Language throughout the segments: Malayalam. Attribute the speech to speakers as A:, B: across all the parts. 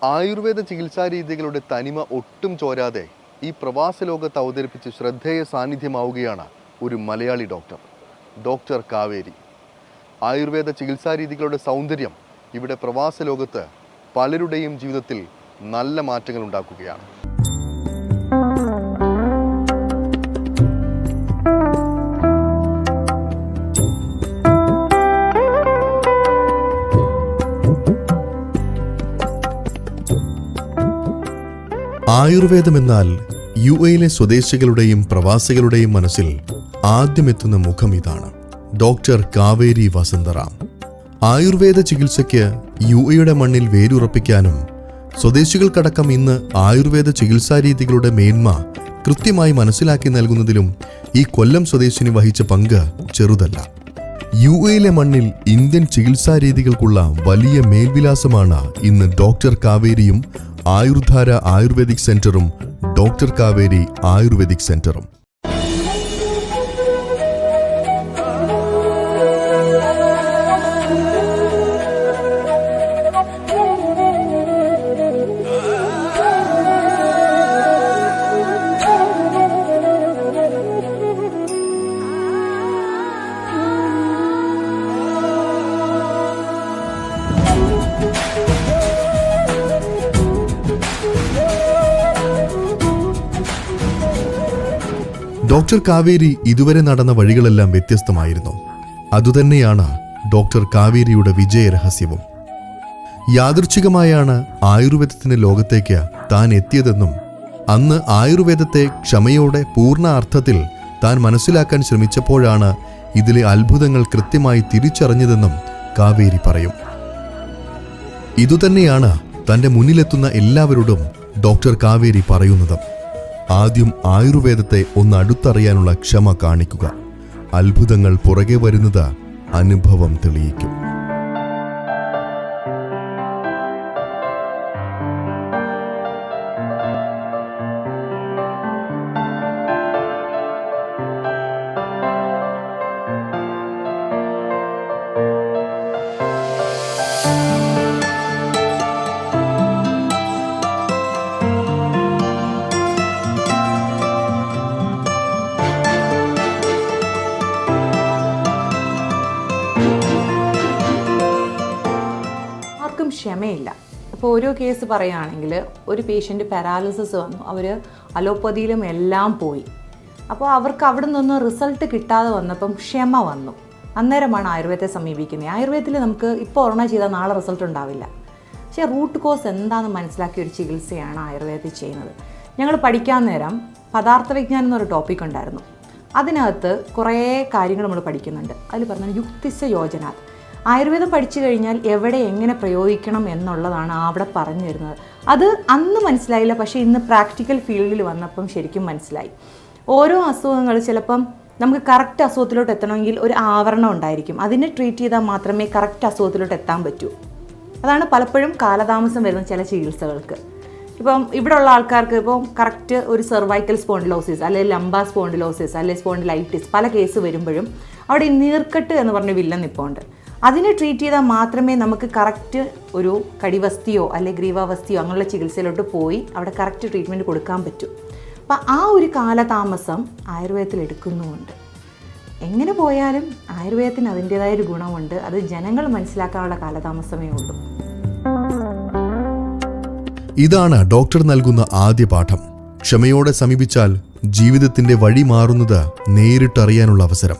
A: ആയുർവേദ ചികിത്സാ രീതികളുടെ തനിമ ഒട്ടും ചോരാതെ ഈ പ്രവാസ ലോകത്ത് അവതരിപ്പിച്ച് ശ്രദ്ധേയ സാന്നിധ്യമാവുകയാണ് ഒരു മലയാളി ഡോക്ടർ കാവേരി. ആയുർവേദ ചികിത്സാ രീതികളുടെ സൗന്ദര്യം ഇവിടെ പ്രവാസ ലോകത്ത് പലരുടെയും ജീവിതത്തിൽ നല്ല മാറ്റങ്ങൾ ഉണ്ടാക്കുകയാണ്.
B: ആയുർവേദമെന്നാൽ യുഎയിലെ സ്വദേശികളുടെയും പ്രവാസികളുടെയും മനസ്സിൽ ആദ്യമെത്തുന്ന മുഖം ഇതാണ്. ഡോക്ടർ കാവേരി വസന്തറാം. ആയുർവേദ ചികിത്സയ്ക്ക് യുഎയുടെ മണ്ണിൽ വേരുറപ്പിക്കാനും സ്വദേശികൾക്കടക്കം ഇന്ന് ആയുർവേദ ചികിത്സാ രീതികളുടെ മേന്മ കൃത്യമായി മനസ്സിലാക്കി നൽകുന്നതിലും ഈ കൊല്ലം സ്വദേശിനി വഹിച്ച പങ്ക് ചെറുതല്ല. യുഎയിലെ മണ്ണിൽ ഇന്ത്യൻ ചികിത്സാ രീതികൾക്കുള്ള വലിയ മേൽവിലാസമാണ് ഇന്ന് ഡോക്ടർ കാവേരിയും ആയുർധാര ആയുർവേദിക് സെന്ററും ഡോക്ടർ കാവേരി ആയുർവേദിക് സെന്ററും. ഡോക്ടർ കാവേരി ഇതുവരെ നടന്ന വഴികളെല്ലാം വ്യത്യസ്തമായിരുന്നു. അതുതന്നെയാണ് ഡോക്ടർ കാവേരിയുടെ വിജയരഹസ്യവും. യാദൃച്ഛികമായാണ് ആയുർവേദത്തിന്റെ ലോകത്തേക്ക് താൻ എത്തിയതെന്നും അന്ന് ആയുർവേദത്തെ ക്ഷമയോടെ പൂർണ്ണ അർത്ഥത്തിൽ താൻ മനസ്സിലാക്കാൻ ശ്രമിച്ചപ്പോഴാണ് ഇതിലെ അത്ഭുതങ്ങൾ കൃത്യമായി തിരിച്ചറിഞ്ഞതെന്നും കാവേരി പറയും. ഇതുതന്നെയാണ് തന്റെ മുന്നിലെത്തുന്ന എല്ലാവരോടും ഡോക്ടർ കാവേരി പറയുന്നത്. ആദ്യം ആയുർവേദത്തെ ഒന്ന് അടുത്തറിയാനുള്ള ക്ഷമ കാണിക്കുക. അത്ഭുതങ്ങൾ പുറകെ വരുന്നത് അനുഭവം തെളിയിക്കും.
C: ക്ഷമയില്ല. അപ്പോൾ ഓരോ കേസ് പറയുകയാണെങ്കിൽ ഒരു പേഷ്യൻ്റ് പാരാലിസിസ് വന്നു, അവർ അലോപ്പതിയിലും എല്ലാം പോയി. അപ്പോൾ അവർക്ക് അവിടെ നിന്നൊന്നും റിസൾട്ട് കിട്ടാതെ വന്നപ്പം ക്ഷമ വന്നു. അന്നേരമാണ് ആയുർവേദത്തെ സമീപിക്കുന്നത്. ആയുർവേദത്തിൽ നമുക്ക് ഇപ്പോൾ ഒരെണ്ണം ചെയ്താൽ നാളെ റിസൾട്ട് ഉണ്ടാവില്ല. പക്ഷേ റൂട്ട് കോസ് എന്താണെന്ന് മനസ്സിലാക്കിയ ഒരു ചികിത്സയാണ് ആയുർവേദത്തിൽ ചെയ്യുന്നത്. ഞങ്ങൾ പഠിക്കാൻ നേരം പദാർത്ഥ വിജ്ഞാനം എന്നൊരു ടോപ്പിക് ഉണ്ടായിരുന്നു. അതിനകത്ത് കുറേ കാര്യങ്ങൾ നമ്മൾ പഠിക്കുന്നുണ്ട്. അതിൽ പറഞ്ഞാൽ യുക്തിസ്യ യോജന. ആയുർവേദം പഠിച്ചു കഴിഞ്ഞാൽ എവിടെ എങ്ങനെ പ്രയോഗിക്കണം എന്നുള്ളതാണ് അവിടെ പറഞ്ഞു തരുന്നത്. അത് അന്ന് മനസ്സിലായില്ല, പക്ഷേ ഇന്ന് പ്രാക്ടിക്കൽ ഫീൽഡിൽ വന്നപ്പം ശരിക്കും മനസ്സിലായി. ഓരോ അസുഖങ്ങൾ ചിലപ്പം നമുക്ക് കറക്റ്റ് അസുഖത്തിലോട്ട് എത്തണമെങ്കിൽ ഒരു ആവരണം ഉണ്ടായിരിക്കും. അതിനെ ട്രീറ്റ് ചെയ്താൽ മാത്രമേ കറക്റ്റ് അസുഖത്തിലോട്ട് എത്താൻ പറ്റൂ. അതാണ് പലപ്പോഴും കാലതാമസം വരുന്ന ചില ചികിത്സകൾക്ക്. ഇപ്പം ഇവിടെ ഉള്ള ആൾക്കാർക്ക് ഇപ്പം കറക്റ്റ് ഒരു സെർവൈക്കൽ സ്പോണ്ടിലോസിസ് അല്ലെങ്കിൽ ലംബാർ സ്പോണ്ടിലോസിസ് അല്ലെങ്കിൽ സ്പോണ്ടിലൈറ്റിസ് പല കേസ് വരുമ്പോഴും അവിടെ നീർക്കെട്ട് എന്ന് പറഞ്ഞ വില്ലൻ നിൽപ്പുണ്ട്. അതിനെ ട്രീറ്റ് ചെയ്താൽ മാത്രമേ നമുക്ക് കറക്റ്റ് ഒരു കടിവസ്തിയോ അല്ലെങ്കിൽ ഗ്രീവാവസ്തിയോ അങ്ങനെയുള്ള ചികിത്സയിലോട്ട് പോയി അവിടെ കറക്റ്റ് ട്രീറ്റ്മെൻറ്റ് കൊടുക്കാൻ പറ്റൂ. അപ്പം ആ ഒരു കാലതാമസം ആയുർവേദത്തിൽ എടുക്കുന്നുമുണ്ട്. എങ്ങനെ പോയാലും ആയുർവേദത്തിന് അതിൻ്റേതായൊരു ഗുണമുണ്ട്. അത് ജനങ്ങൾ മനസ്സിലാക്കാനുള്ള കാലതാമസമേ ഉള്ളൂ.
B: ഇതാണ് ഡോക്ടർ നൽകുന്ന ആദ്യ പാഠം. ക്ഷമയോടെ സമീപിച്ചാൽ ജീവിതത്തിന്റെ വഴി മാറുന്നത് നേരിട്ടറിയാനുള്ള അവസരം.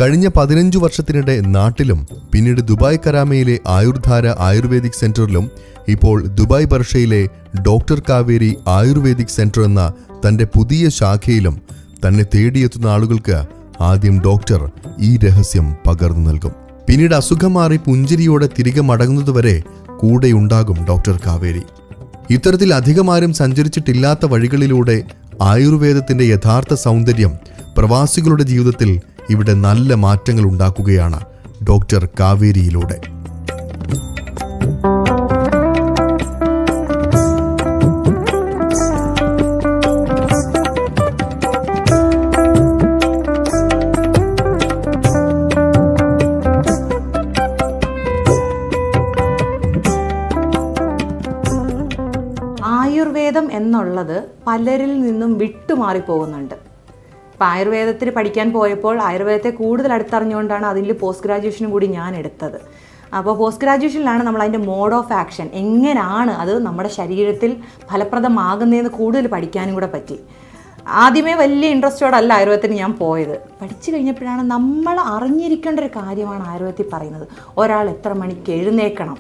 B: കഴിഞ്ഞ 15 വർഷത്തിനിടെ നാട്ടിലും പിന്നീട് ദുബായ് കരാമയിലെ ആയുർധാര ആയുർവേദിക് സെന്ററിലും ഇപ്പോൾ ദുബായ് ബർഷയിലെ ഡോക്ടർ കാവേരി ആയുർവേദിക് സെന്റർ എന്ന തന്റെ പുതിയ ശാഖയിലും തന്നെ തേടിയെത്തുന്ന ആളുകൾക്ക് ആദ്യം ഡോക്ടർ ഈ രഹസ്യം പകർന്നു നൽകും. പിന്നീട് അസുഖം മാറി പുഞ്ചിരിയോടെ തിരികെ മടങ്ങുന്നതുവരെ കൂടെയുണ്ടാകും ഡോക്ടർ കാവേരി. ഇത്തരത്തിൽ അധികമാരും സഞ്ചരിച്ചിട്ടില്ലാത്ത വഴികളിലൂടെ ആയുർവേദത്തിന്റെ യഥാർത്ഥ സൗന്ദര്യം പ്രവാസികളുടെ ജീവിതത്തിൽ ഇവിടെ നല്ല മാറ്റങ്ങൾ ഉണ്ടാക്കുകയാണ് ഡോക്ടർ കാവേരിയിലൂടെ.
C: ആയുർവേദം എന്നുള്ളത് പലരിൽ നിന്നും വിട്ടുമാറിപ്പോകുന്നുണ്ട്. ഇപ്പം ആയുർവേദത്തിൽ പഠിക്കാൻ പോയപ്പോൾ ആയുർവേദത്തെ കൂടുതൽ അടുത്തറിഞ്ഞുകൊണ്ടാണ് അതിൽ പോസ്റ്റ് ഗ്രാജുവേഷനും കൂടി ഞാൻ എടുത്തത്. അപ്പോൾ പോസ്റ്റ് ഗ്രാജുവേഷനിലാണ് നമ്മൾ അതിൻ്റെ മോഡ് ഓഫ് ആക്ഷൻ എങ്ങനെയാണ് അത് നമ്മുടെ ശരീരത്തിൽ ഫലപ്രദമാകുന്നതെന്ന് കൂടുതൽ പഠിക്കാനും കൂടെ പറ്റി. ആദ്യമേ വലിയ ഇൻട്രസ്റ്റോടല്ല ആയുർവേദത്തിന് ഞാൻ പോയത്. പഠിച്ചു കഴിഞ്ഞപ്പോഴാണ് നമ്മൾ അറിഞ്ഞിരിക്കേണ്ട ഒരു കാര്യമാണ് ആയുർവേദത്തിൽ പറയുന്നത്. ഒരാൾ എത്ര മണിക്ക് എഴുന്നേൽക്കണം,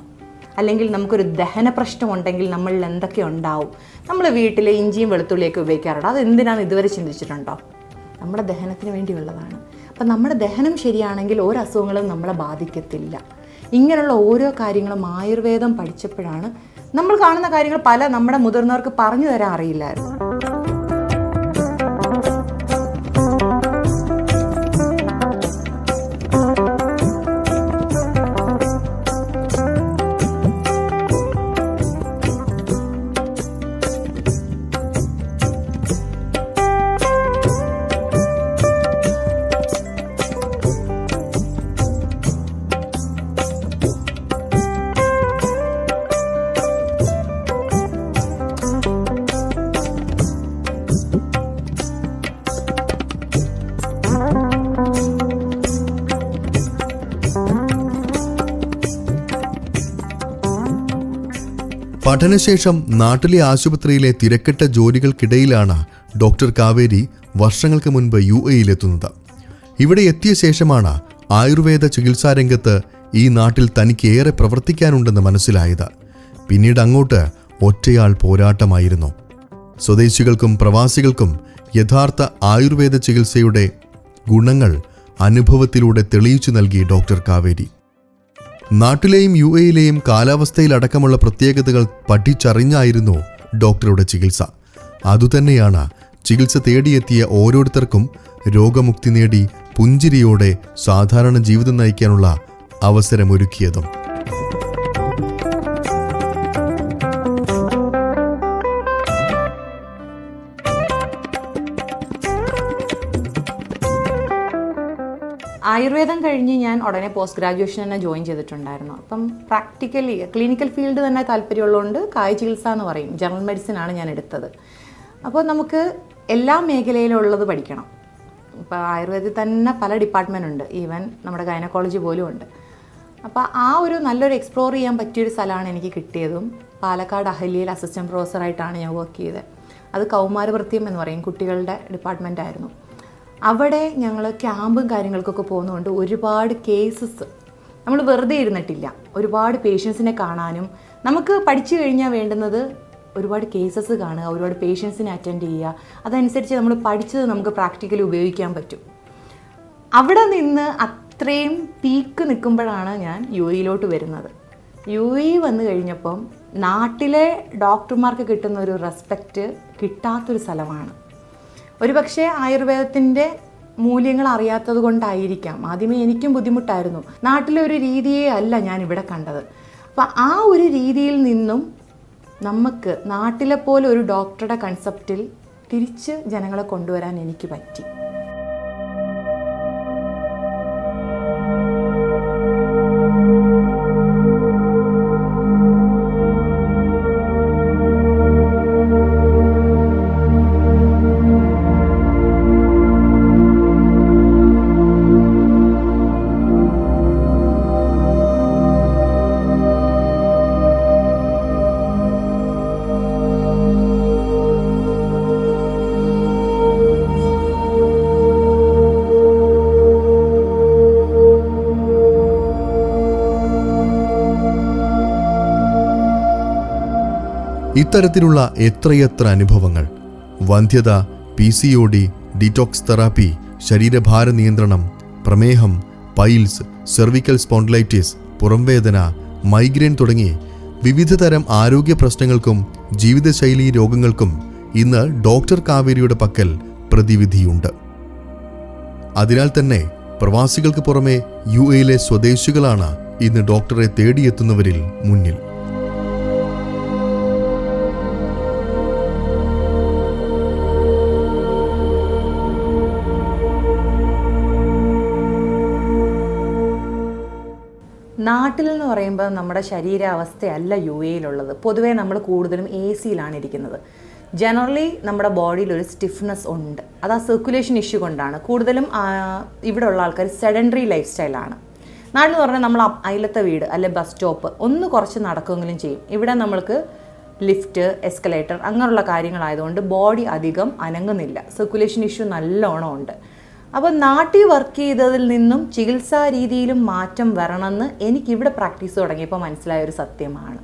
C: അല്ലെങ്കിൽ നമുക്കൊരു ദഹന പ്രശ്നമുണ്ടെങ്കിൽ നമ്മളിൽ എന്തൊക്കെ ഉണ്ടാവും. നമ്മൾ വീട്ടിൽ ഇഞ്ചിയും വെളുത്തുള്ളിയൊക്കെ ഉപയോഗിക്കാറുണ്ട്. അത് എന്തിനാണെന്ന് ഇതുവരെ ചിന്തിച്ചിട്ടുണ്ടോ? നമ്മുടെ ദഹനത്തിന് വേണ്ടിയുള്ളതാണ്. അപ്പം നമ്മുടെ ദഹനം ശരിയാണെങ്കിൽ ഒരു അസുഖങ്ങളും നമ്മളെ ബാധിക്കത്തില്ല. ഇങ്ങനെയുള്ള ഓരോ കാര്യങ്ങളും ആയുർവേദം പഠിച്ചപ്പോഴാണ് നമ്മൾ കാണുന്ന കാര്യങ്ങൾ പല നമ്മുടെ മുതിർന്നവർക്ക് പറഞ്ഞു തരാൻ അറിയില്ലായിരുന്നു.
B: പഠനശേഷം നാട്ടിലെ ആശുപത്രിയിലെ തിരക്കിട്ട ജോലികൾക്കിടയിലാണ് ഡോക്ടർ കാവേരി വർഷങ്ങൾക്ക് മുൻപ് UAE-യിലെത്തുന്നത്. ഇവിടെ എത്തിയ ശേഷമാണ് ആയുർവേദ ചികിത്സാരംഗത്ത് ഈ നാട്ടിൽ തനിക്ക് ഏറെ പ്രവർത്തിക്കാനുണ്ടെന്ന് മനസ്സിലായത്. പിന്നീട് അങ്ങോട്ട് ഒറ്റയാൾ പോരാട്ടമായിരുന്നു. സ്വദേശികൾക്കും പ്രവാസികൾക്കും യഥാർത്ഥ ആയുർവേദ ചികിത്സയുടെ ഗുണങ്ങൾ അനുഭവത്തിലൂടെ തെളിയിച്ചു നൽകി ഡോക്ടർ കാവേരി. നാട്ടിലെയും UAE-യിലെയും കാലാവസ്ഥയിലടക്കമുള്ള പ്രത്യേകതകൾ പഠിച്ചറിഞ്ഞായിരുന്നു ഡോക്ടറുടെ ചികിത്സ. അതുതന്നെയാണ് ചികിത്സ തേടിയെത്തിയ ഓരോരുത്തർക്കും രോഗമുക്തി നേടി പുഞ്ചിരിയോടെ സാധാരണ ജീവിതം നയിക്കാനുള്ള അവസരമൊരുക്കിയതും.
C: ആയുർവേദം കഴിഞ്ഞ് ഞാൻ ഉടനെ പോസ്റ്റ് ഗ്രാജുവേഷൻ തന്നെ ജോയിൻ ചെയ്തിട്ടുണ്ടായിരുന്നു. അപ്പം പ്രാക്ടിക്കലി ക്ലിനിക്കൽ ഫീൽഡ് തന്നെ താല്പര്യമുള്ളതുകൊണ്ട് കായ ചികിത്സ എന്ന് പറയും, ജനറൽ മെഡിസിനാണ് ഞാൻ എടുത്തത്. അപ്പോൾ നമുക്ക് എല്ലാ മേഖലയിലുള്ളത് പഠിക്കണം. ഇപ്പോൾ ആയുർവേദത്തിൽ തന്നെ പല ഡിപ്പാർട്ട്മെൻ്റ് ഉണ്ട്, ഈവൻ നമ്മുടെ ഗൈനക്കോളജി പോലും ഉണ്ട്. അപ്പോൾ ആ ഒരു നല്ലൊരു എക്സ്പ്ലോർ ചെയ്യാൻ പറ്റിയൊരു സ്ഥലമാണ് എനിക്ക് കിട്ടിയതും. പാലക്കാട് അഹല്യയിൽ അസിസ്റ്റൻറ്റ് പ്രൊഫസറായിട്ടാണ് ഞാൻ വർക്ക് ചെയ്തത്. അത് കൗമാരവൃത്യം എന്ന് പറയും, കുട്ടികളുടെ ഡിപ്പാർട്ട്മെൻ്റ് ആയിരുന്നു. അവിടെ ഞങ്ങൾ ക്യാമ്പും കാര്യങ്ങൾക്കൊക്കെ പോകുന്നതുകൊണ്ട് ഒരുപാട് കേസസ് നമ്മൾ വെറുതെ ഇരുന്നിട്ടില്ല. ഒരുപാട് പേഷ്യൻസിനെ കാണാനും, നമുക്ക് പഠിച്ചു കഴിഞ്ഞാൽ വേണ്ടുന്നത് ഒരുപാട് കേസസ് കാണുക, ഒരുപാട് പേഷ്യൻസിനെ അറ്റൻഡ് ചെയ്യുക. അതനുസരിച്ച് നമ്മൾ പഠിച്ചത് നമുക്ക് പ്രാക്ടിക്കലി ഉപയോഗിക്കാൻ പറ്റും. അവിടെ നിന്ന് അത്രയും പീക്ക് നിൽക്കുമ്പോഴാണ് ഞാൻ UAE-യിലോട്ട് വരുന്നത്. UAE വന്നു കഴിഞ്ഞപ്പം നാട്ടിലെ ഡോക്ടർമാർക്ക് കിട്ടുന്ന ഒരു റെസ്പെക്റ്റ് കിട്ടാത്തൊരു സ്ഥലമാണ്. ഒരു പക്ഷേ ആയുർവേദത്തിൻ്റെ മൂല്യങ്ങൾ അറിയാത്തത് കൊണ്ടായിരിക്കാം. ആദ്യമേ എനിക്കും ബുദ്ധിമുട്ടായിരുന്നു. നാട്ടിലെ ഒരു രീതിയേ അല്ല ഞാൻ ഇവിടെ കണ്ടത്. അപ്പം ആ ഒരു രീതിയിൽ നിന്നും നമുക്ക് നാട്ടിലെ പോലെ ഒരു ഡോക്ടറുടെ കൺസെപ്റ്റിൽ തിരിച്ച് ജനങ്ങളെ കൊണ്ടുവരാൻ എനിക്ക് പറ്റി.
B: ഇത്തരത്തിലുള്ള എത്രയെത്ര അനുഭവങ്ങൾ. വന്ധ്യത, PCOD, ഡീറ്റോക്സ് തെറാപ്പി, ശരീരഭാര നിയന്ത്രണം, പ്രമേഹം, പൈൽസ്, സെർവിക്കൽ സ്പോണ്ടിലൈറ്റിസ്, പുറംവേദന, മൈഗ്രെയിൻ തുടങ്ങി വിവിധ തരം ആരോഗ്യ പ്രശ്നങ്ങൾക്കും ജീവിതശൈലീ രോഗങ്ങൾക്കും ഇന്ന് ഡോക്ടർ കാവേരിയുടെ പക്കൽ പ്രതിവിധിയുണ്ട്. അതിനാൽ തന്നെ പ്രവാസികൾക്ക് പുറമെ UAE-യിലെ സ്വദേശികളാണ് ഇന്ന് ഡോക്ടറെ തേടിയെത്തുന്നവരിൽ മുന്നിൽ.
C: നാട്ടിൽ എന്ന് പറയുമ്പോൾ നമ്മുടെ ശരീരാവസ്ഥയല്ല UAE-യിലുള്ളത്. പൊതുവേ നമ്മൾ കൂടുതലും AC-യിലാണ് ഇരിക്കുന്നത്. ജനറലി നമ്മുടെ ബോഡിയിൽ ഒരു സ്റ്റിഫ്നെസ് ഉണ്ട്. അത് ആ സർക്കുലേഷൻ ഇഷ്യൂ കൊണ്ടാണ്. കൂടുതലും ഇവിടെ ഉള്ള ആൾക്കാർ സെഡൻഡറി ലൈഫ് സ്റ്റൈലാണ്. നാട്ടിൽ എന്ന് പറഞ്ഞാൽ നമ്മൾ അയലത്തെ വീട് അല്ലെ ബസ് സ്റ്റോപ്പ് ഒന്ന് കുറച്ച് നടക്കുമെങ്കിലും ചെയ്യും. ഇവിടെ നമ്മൾക്ക് ലിഫ്റ്റ്, എസ്കലേറ്റർ അങ്ങനെയുള്ള കാര്യങ്ങളായതുകൊണ്ട് ബോഡി അധികം അനങ്ങുന്നില്ല. സർക്കുലേഷൻ ഇഷ്യൂ നല്ലോണം ഉണ്ട്. അപ്പോൾ നാട്ടിൽ വർക്ക് ചെയ്തതിൽ നിന്നും ചികിത്സാ രീതിയിലും മാറ്റം വരണമെന്ന് എനിക്കിവിടെ പ്രാക്ടീസ് തുടങ്ങിയപ്പോൾ മനസ്സിലായ ഒരു സത്യമാണ്.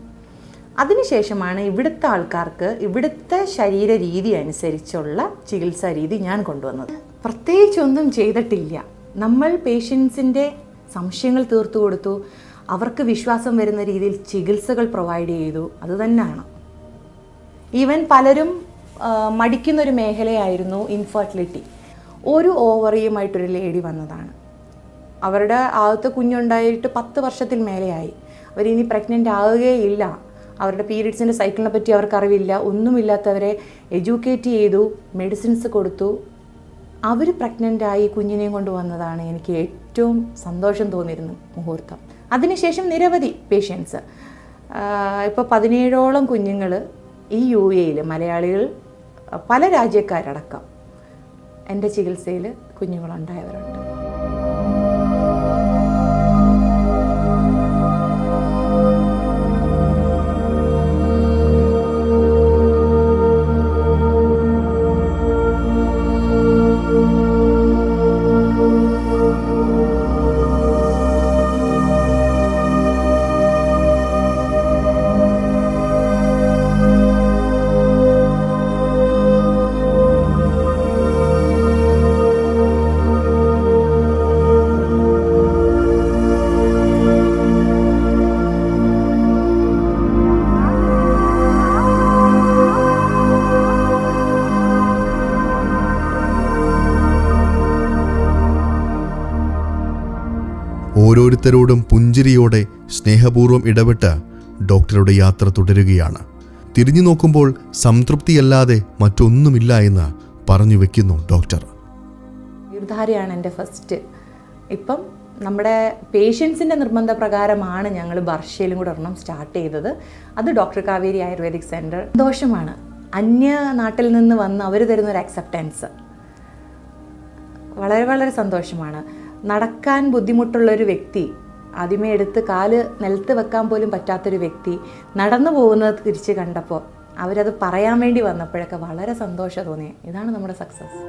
C: അതിനുശേഷമാണ് ഇവിടുത്തെ ആൾക്കാർക്ക് ഇവിടുത്തെ ശരീര രീതി അനുസരിച്ചുള്ള ചികിത്സാ രീതി ഞാൻ കൊണ്ടുവന്നത്. പ്രത്യേകിച്ചൊന്നും ചെയ്തിട്ടില്ല. നമ്മൾ പേഷ്യൻസിൻ്റെ സംശയങ്ങൾ തീർത്തു കൊടുത്തു, അവർക്ക് വിശ്വാസം വരുന്ന രീതിയിൽ ചികിത്സകൾ പ്രൊവൈഡ് ചെയ്തു. അതുതന്നെയാണ്. ഈവൻ പലരും മടിക്കുന്നൊരു മേഖലയായിരുന്നു ഇൻഫെർട്ടിലിറ്റി. ഒരു ഓവറിയുമായിട്ടൊരു ലേഡി വന്നതാണ്. അവരുടെ ആദ്യത്തെ കുഞ്ഞുണ്ടായിട്ട് 10 വർഷത്തിൽ മേലെയായി. അവരിനി പ്രഗ്നൻ്റ് ആവുകയില്ല. അവരുടെ പീരീഡ്സിൻ്റെ സൈക്കിളിനെ പറ്റി അവർക്ക് അറിവില്ല. ഒന്നുമില്ലാത്തവരെ എഡ്യൂക്കേറ്റ് ചെയ്തു, മെഡിസിൻസ് കൊടുത്തു. അവർ പ്രഗ്നൻ്റായി കുഞ്ഞിനെയും കൊണ്ട് വന്നതാണ് എനിക്ക് ഏറ്റവും സന്തോഷം തോന്നിയിരുന്ന മുഹൂർത്തം. അതിനുശേഷം നിരവധി പേഷ്യൻസ്, ഇപ്പോൾ 17ഓളം കുഞ്ഞുങ്ങൾ ഈ UAE-യിൽ, മലയാളികൾ പല രാജ്യക്കാരടക്കം എൻ്റെ ചികിത്സയിൽ കുഞ്ഞുങ്ങളുണ്ടായവരുണ്ട്.
B: ഓരോരുത്തരോടും പുഞ്ചിരിയോടെ സ്നേഹപൂർവ്വം ഇടപെട്ട് ഡോക്ടറുടെ യാത്ര തുടരുകയാണ്. തിരിഞ്ഞു നോക്കുമ്പോൾ സംതൃപ്തിയല്ലാതെ മറ്റൊന്നുമില്ല എന്ന് പറഞ്ഞു വെക്കുന്നു ഡോക്ടർ.
C: ധാരയാണ് എൻ്റെ ഫസ്റ്റ്. ഇപ്പം നമ്മുടെ പേഷ്യൻസിൻ്റെ നിർബന്ധപ്രകാരമാണ് ഞങ്ങൾ ബർഷയിലും കൂടെ ഒരെണ്ണം സ്റ്റാർട്ട് ചെയ്തത്. അത് ഡോക്ടർ കാവേരി ആയുർവേദിക് സെൻറ്റർ. ദോഷമാണ് അന്യ നാട്ടിൽ നിന്ന് വന്ന് അവർ തരുന്നൊരു അക്സെപ്റ്റൻസ് വളരെ വളരെ സന്തോഷമാണ്. നടക്കാൻ ബുദ്ധിമുട്ടുള്ളൊരു വ്യക്തി, ആദ്യമേ എടുത്ത് കാല് നിലത്ത് വെക്കാൻ പോലും പറ്റാത്തൊരു വ്യക്തി നടന്നു പോകുന്നത് തിരിച്ച് കണ്ടപ്പോൾ അവരത് പറയാൻ വേണ്ടി വന്നപ്പോഴൊക്കെ വളരെ സന്തോഷം തോന്നി. ഇതാണ് നമ്മുടെ സക്സസ്.